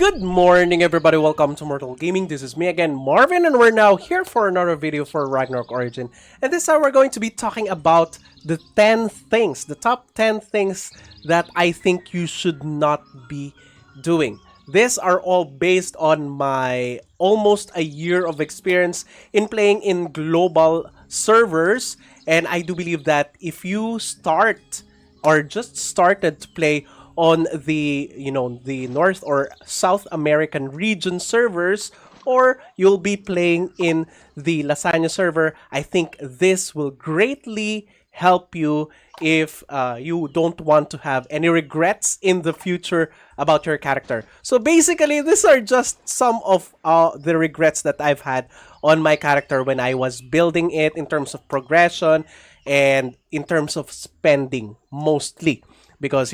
Good morning, everybody. Welcome to Mortal Gaming. This is me again, Marvin, and we're now here for another video for Ragnarok Origin. And this time we're going to be talking about the 10 things, the top 10 things that I think you should not be doing. These are all based on my almost a year of experience in playing in global servers, and I do believe that if you start or just started to play on the the North or South American region servers, or you'll be playing in the Lasagna server, I think this will greatly help you if you don't want to have any regrets in the future about your character. So basically, these are just some of the regrets that I've had on my character when I was building it in terms of progression and in terms of spending mostly, because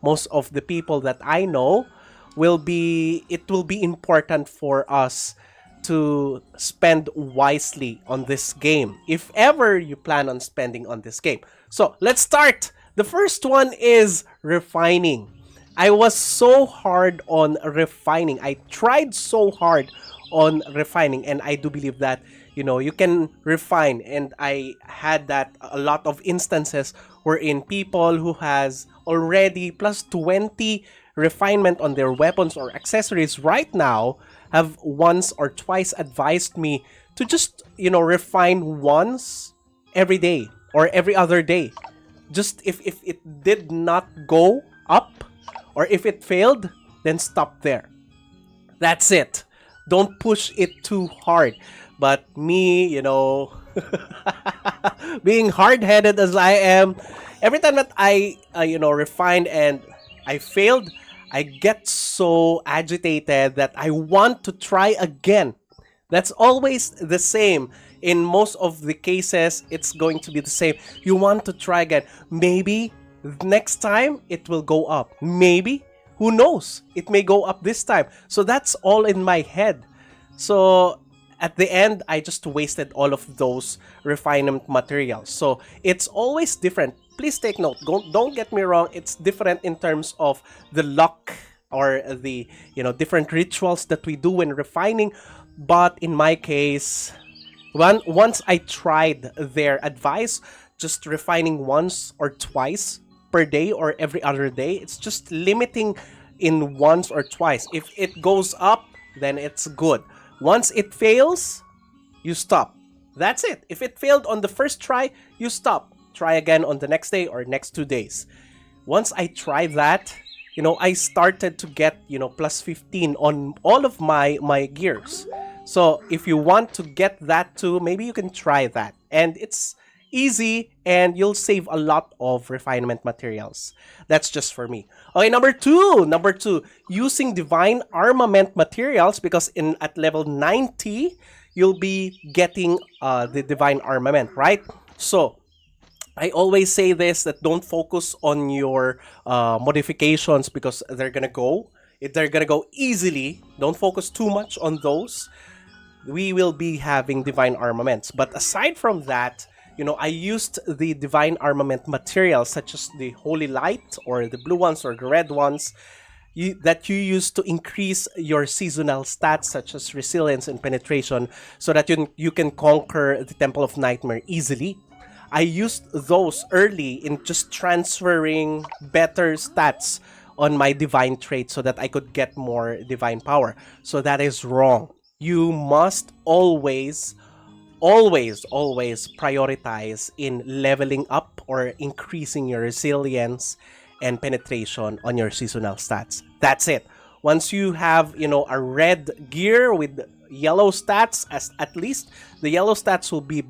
most of the people that I know it will be important for us to spend wisely on this game if ever you plan on spending on this game. So let's start. The first one is refining. I was so hard on refining. I tried so hard on refining, and I do believe that you can refine, and I had that a lot of instances wherein people who has already plus 20 refinement on their weapons or accessories right now have once or twice advised me to just refine once every day or every other day. Just if it did not go up or if it failed, then stop there. That's it. Don't push it too hard. But me, being hard-headed as I am, every time that I refined and I failed, I get so agitated that I want to try again. That's always the same. In most of the cases, it's going to be the same. You want to try again. Maybe next time it will go up. Maybe, who knows? It may go up this time. So that's all in my head. So at the end, I just wasted all of those refinement materials. So it's always different. Please take note. Don't get me wrong. It's different in terms of the luck or the different rituals that we do when refining. But in my case, once I tried their advice, just refining once or twice per day or every other day. It's just limiting in once or twice. If it goes up, then it's good. Once it fails, you stop. That's it. If it failed on the first try, you stop. Try again on the next day or next 2 days. Once I tried that, I started to get, plus 15 on all of my gears. So if you want to get that too, maybe you can try that. And it's easy and you'll save a lot of refinement materials. That's just for me. Okay, number two, using divine armament materials, because at level 90 you'll be getting the divine armament, right? So I always say this, that don't focus on your modifications because they're gonna go easily. Don't focus too much on those. We will be having divine armaments, but aside from that, I used the divine armament materials such as the holy light or the blue ones or the red ones that you use to increase your seasonal stats such as resilience and penetration, so that you can conquer the Temple of Nightmare easily. I used those early in just transferring better stats on my divine trait so that I could get more divine power. So that is wrong. You must always prioritize in leveling up or increasing your resilience and penetration on your seasonal stats. That's it. Once you have, a red gear with yellow stats, at least the yellow stats will be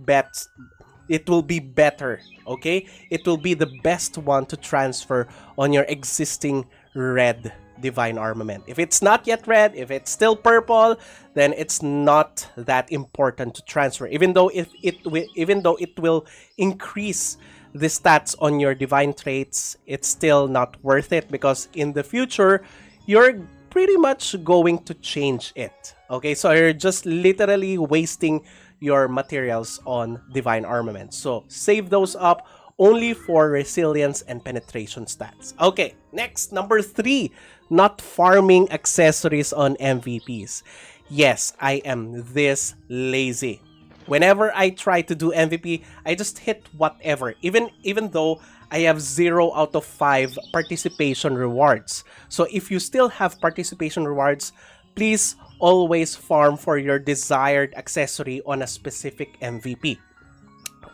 it will be better, okay? It will be the best one to transfer on your existing red divine armament. If it's not yet red, if it's still purple, then it's not that important to transfer. Even though it will increase the stats on your divine traits, it's still not worth it, because in the future you're pretty much going to change it. Okay, so you're just literally wasting your materials on divine armament. So save those up, only for resilience and penetration stats. Okay, next, number 3, not farming accessories on MVPs. Yes, I am this lazy. Whenever I try to do MVP, I just hit whatever, even though I have 0 out of 5 participation rewards. So if you still have participation rewards, please always farm for your desired accessory on a specific MVP.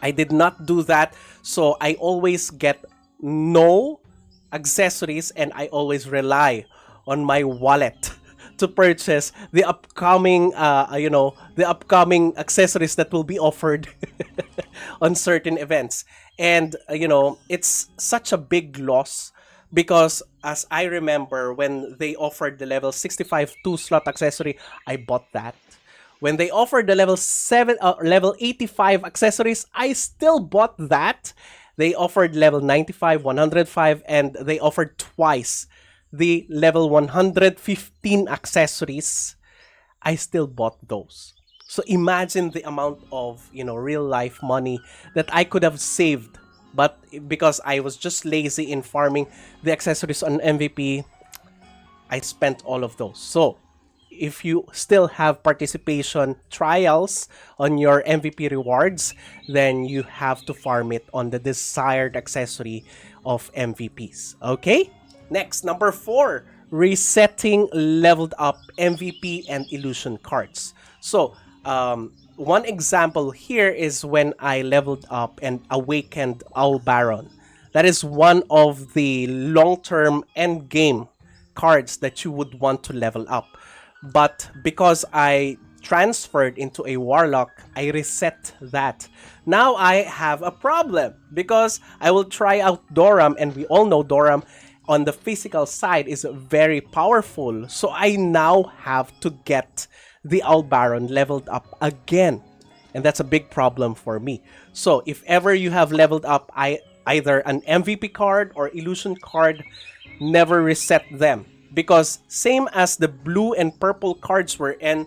I did not do that, so I always get no accessories and I always rely on my wallet to purchase the upcoming the upcoming accessories that will be offered on certain events. And it's such a big loss because, as I remember, when they offered the level 65 2-slot accessory, I bought that. When they offered the level 85 accessories, I still bought that. They offered level 95, 105, and they offered twice the level 115 accessories. I still bought those. So imagine the amount of, real life money that I could have saved. But because I was just lazy in farming the accessories on MVP, I spent all of those. So if you still have participation trials on your MVP rewards, then you have to farm it on the desired accessory of MVPs. Okay? Next, number 4, resetting leveled up MVP and illusion cards. So, one example here is when I leveled up and awakened Owl Baron. That is one of the long-term end game cards that you would want to level up. But because I transferred into a Warlock, I reset that. Now I have a problem because I will try out Doram, and we all know Doram on the physical side is very powerful. So I now have to get the Owl Baron leveled up again. And that's a big problem for me. So if ever you have leveled up either an MVP card or illusion card, never reset them. Because same as the blue and purple cards wherein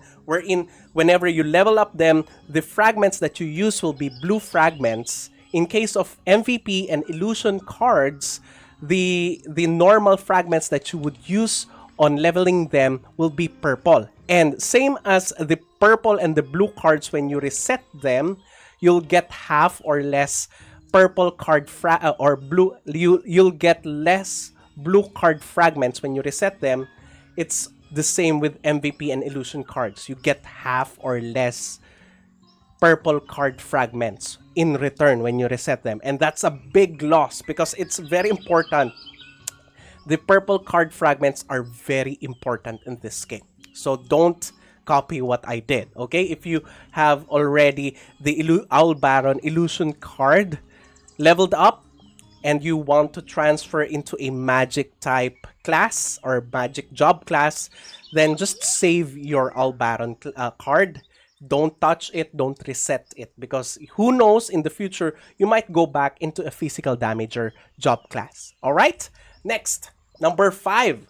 whenever you level up them, the fragments that you use will be blue fragments. In case of MVP and illusion cards, the normal fragments that you would use on leveling them will be purple. And same as the purple and the blue cards, when you reset them, you'll get half or less purple card or blue. You'll get less blue card fragments when you reset them. It's the same with MVP and illusion cards. You get half or less purple card fragments in return when you reset them. And that's a big loss because it's very important. The purple card fragments are very important in this game. So don't copy what I did, okay? If you have already the Owl Baron illusion card leveled up, and you want to transfer into a magic type class or magic job class, then just save your Owl Baron card. Don't touch it, don't reset it, because who knows, in the future, you might go back into a physical damager job class. Alright? Next, number 5.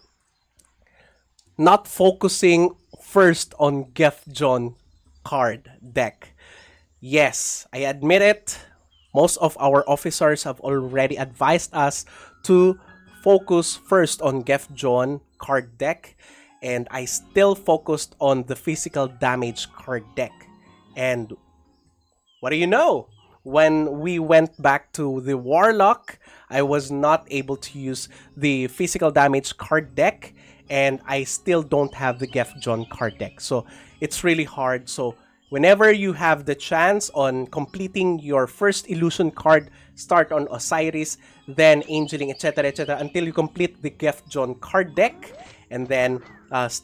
Not focusing first on Gefjon card deck. Yes, I admit it. Most of our officers have already advised us to focus first on Gefjon card deck, and I still focused on the physical damage card deck. And what do you know? When we went back to the Warlock, I was not able to use the physical damage card deck, and I still don't have the Gefjon card deck. So it's really hard. So whenever you have the chance on completing your first illusion card, start on Osiris, then Angeling, etc., until you complete the Gefjon card deck, and then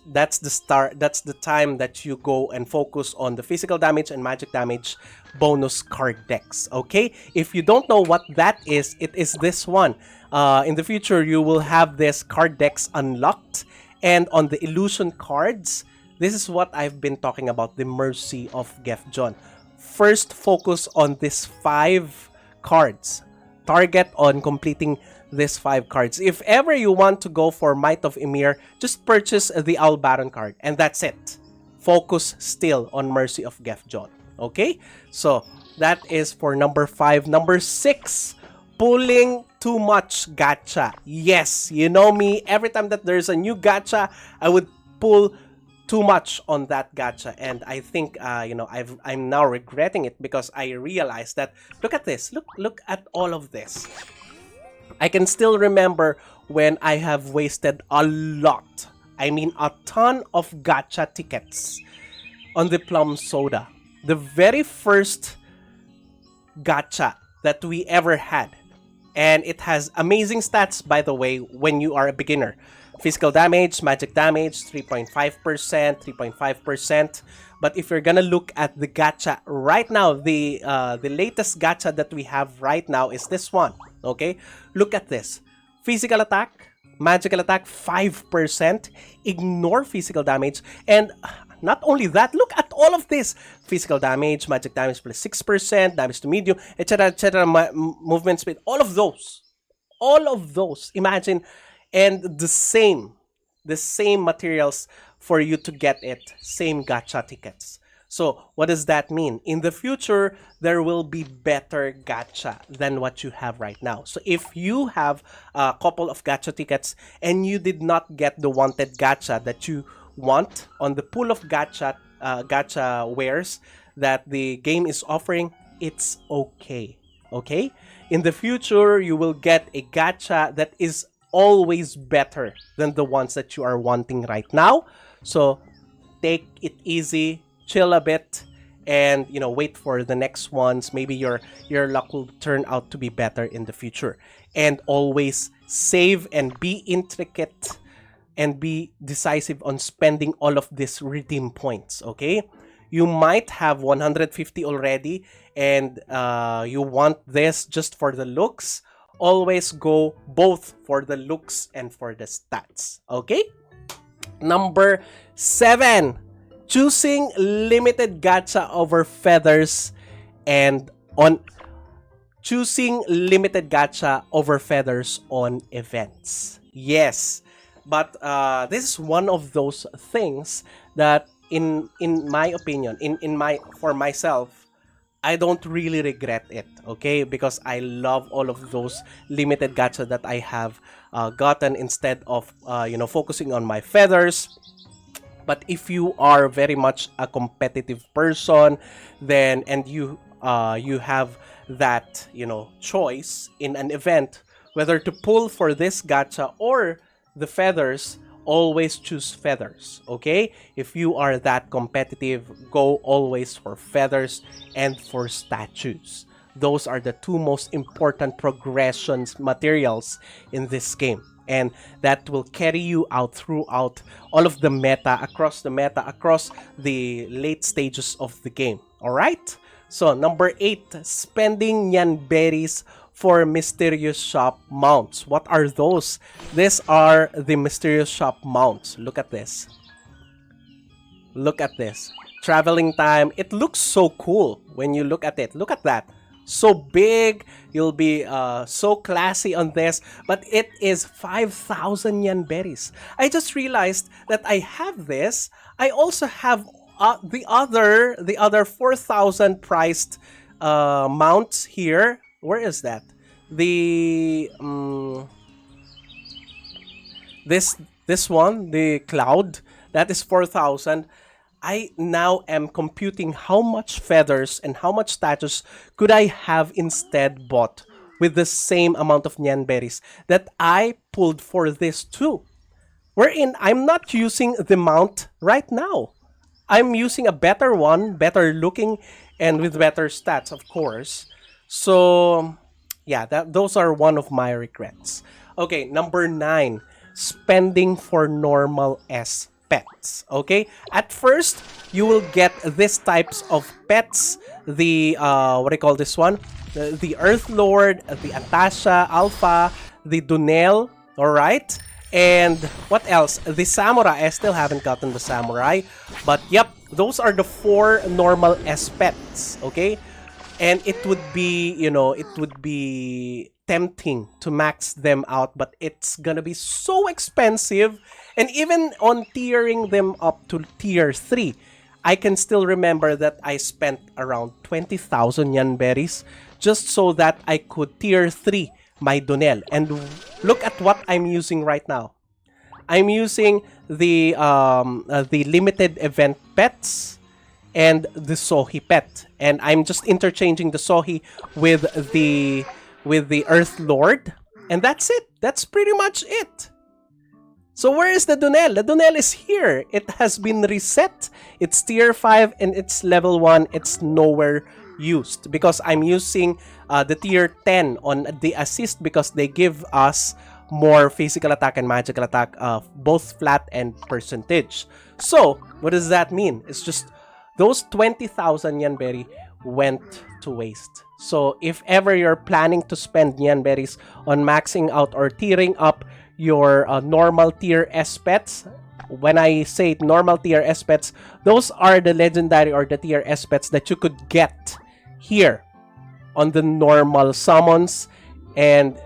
that's the start. That's the time that you go and focus on the physical damage and magic damage bonus card decks. Okay, if you don't know what that is, it is this one. In the future, you will have this card decks unlocked, and on the illusion cards, this is what I've been talking about, the Mercy of Gefjon. First, focus on these 5 cards. Target on completing these 5 cards. If ever you want to go for Might of Ymir, just purchase the Owl Baron card, and that's it. Focus still on Mercy of Gefjon. Okay? So, that is for number 5. Number 6, pulling too much gacha. Yes, you know me. Every time that there's a new gacha, I would pull too much on that gacha, and I think I'm now regretting it because I realized that look at this. Look at all of this. I can still remember when I have wasted a lot. I mean a ton of gacha tickets on the plum soda. The very first gacha that we ever had. And it has amazing stats, by the way, when you are a beginner. Physical damage, magic damage, 3.5%, 3.5%. But if you're gonna look at the gacha right now, the latest gacha that we have right now is this one. Okay? Look at this. Physical attack, magical attack, 5%. Ignore physical damage. And not only that, look at all of this. Physical damage, magic damage plus 6%, damage to medium, etc., movement speed, all of those. All of those. Imagine, and the same materials for you to get it. Same gacha tickets. So, what does that mean? In the future, there will be better gacha than what you have right now. So, if you have a couple of gacha tickets and you did not get the wanted gacha that you want on the pool of gacha wares that the game is offering, it's okay. Okay? In the future, you will get a gacha that is always better than the ones that you are wanting right now. So take it easy, chill a bit, and wait for the next ones. Maybe your luck will turn out to be better in the future. And always save and be intricate and be decisive on spending all of these redeem points, okay? You might have 150 already and you want this just for the looks. Always go both for the looks and for the stats, okay? Number 7, choosing limited gacha over feathers and on choosing limited gacha over feathers on events. Yes. But this is one of those things that in my opinion, for myself, I don't really regret it, okay? Because I love all of those limited gacha that I have gotten instead of focusing on my feathers. But if you are very much a competitive person, then and you have that choice in an event whether to pull for this gacha or the feathers, always choose feathers, okay? If you are that competitive, go always for feathers and for statues. Those are the two most important progressions materials in this game. And that will carry you out throughout all of the meta, across the late stages of the game. Alright? So, number 8, spending Nyan berries for mysterious shop mounts. What are those? These are the mysterious shop mounts. Look at this. Look at this. Traveling time. It looks so cool when you look at it. Look at that. So big. You'll be so classy on this. But it is 5,000 yen berries. I just realized that I have this. I also have the other 4,000 priced mounts here. Where is that? The this one, the cloud, that is 4,000. I now am computing how much feathers and how much statues could I have instead bought with the same amount of Nyan berries that I pulled for this too. Wherein I'm not using the mount right now. I'm using a better one, better looking, and with better stats, of course. So, yeah, those are one of my regrets. Okay, number 9, spending for normal S pets. Okay, at first you will get these types of pets. The what do you call this one? The Earth Lord, the Atasha Alpha, the Dunel. All right, and what else? The Samurai. I still haven't gotten the Samurai, but yep, those are the 4 normal S pets. Okay. And it would be, it would be tempting to max them out, but it's gonna be so expensive. And even on tiering them up to tier 3, I can still remember that I spent around 20,000 yen berries just so that I could tier 3 my Donel. And look at what I'm using right now. I'm using the limited event pets and the Sohi pet, and I'm just interchanging the Sohi with the Earth Lord, and that's it. That's pretty much it. So where is the Donel? The Donel is here. It has been reset. It's tier 5 and it's level 1. It's nowhere used because I'm using the tier 10 on the assist because they give us more physical attack and magical attack, both flat and percentage. So what does that mean? It's just those 20,000 Yanberry went to waste. So if ever you're planning to spend Yanberries on maxing out or tiering up your normal tier S pets, when I say normal tier S pets, those are the legendary or the tier S pets that you could get here on the normal summons. And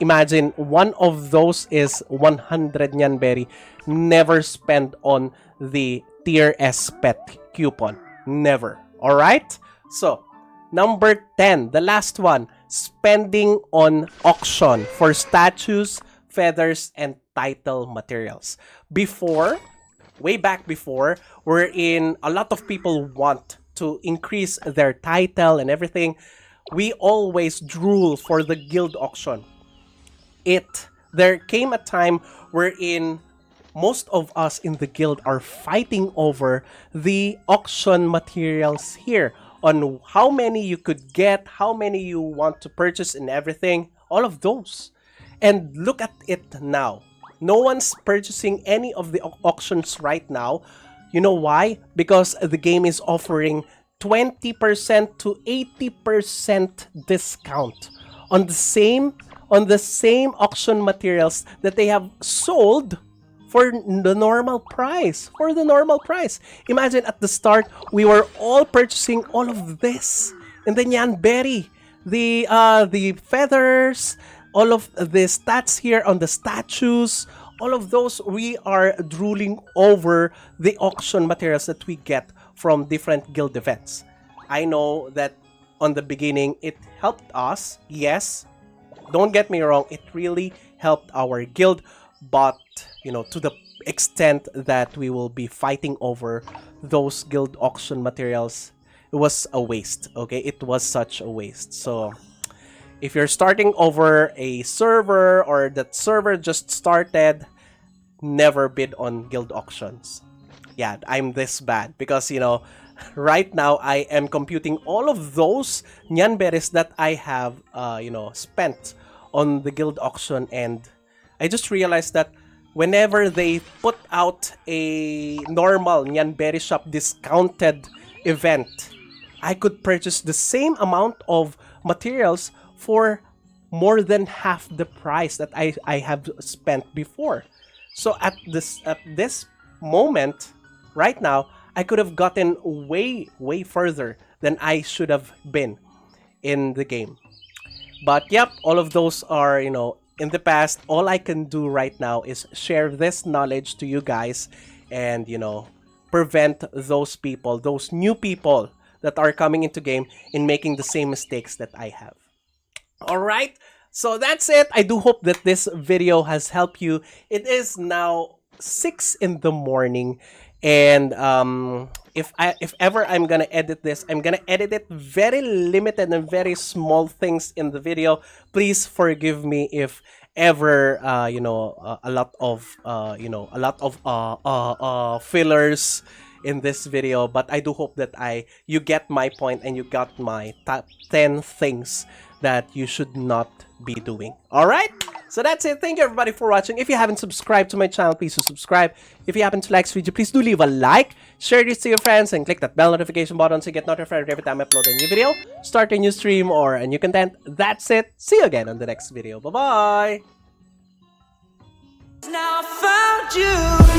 imagine one of those is 100 Yanberry. Never spend on the tier S pet coupon. Never. Alright? So, number 10, the last one, spending on auction for statues, feathers, and title materials. Before, way back before, wherein a lot of people want to increase their title and everything, we always drool for the guild auction. There came a time wherein most of us in the guild are fighting over the auction materials here on how many you could get, how many you want to purchase and everything, all of those. And look at it now. No one's purchasing any of the auctions right now. You know why? Because the game is offering 20% to 80% discount on the same auction materials that they have sold for the normal price. Imagine at the start, we were all purchasing all of this. And then Yanberry, the feathers, all of the stats here on the statues, all of those, we are drooling over the auction materials that we get from different guild events. I know that on the beginning, it helped us. Yes, don't get me wrong, it really helped our guild, but to the extent that we will be fighting over those guild auction materials, it was a waste. Okay, it was such a waste. So if you're starting over a server or that server just started, never bid on guild auctions. Yeah, I'm this bad because right now I am computing all of those Nyanberries that I have spent on the guild auction, and I just realized that whenever they put out a normal Nyanberry shop discounted event, I could purchase the same amount of materials for more than half the price that I have spent before. So at this moment, right now, I could have gotten way further than I should have been in the game. But yep, all of those are, in the past. All I can do right now is share this knowledge to you guys and, prevent those people, those new people that are coming into game in making the same mistakes that I have. Alright, so that's it. I do hope that this video has helped you. It is now 6 in the morning, and if ever I'm gonna edit this, I'm gonna edit it very limited and very small things in the video. Please forgive me if ever a lot of fillers in this video, but I do hope that you get my point and you got my top 10 things that you should not be doing. Alright? So that's it. Thank you everybody for watching. If you haven't subscribed to my channel, please do subscribe. If you happen to like this video, please do leave a like, share this to your friends, and click that bell notification button so you get notified every time I upload a new video, start a new stream, or a new content. That's it. See you again on the next video. Bye-bye! Now I found you.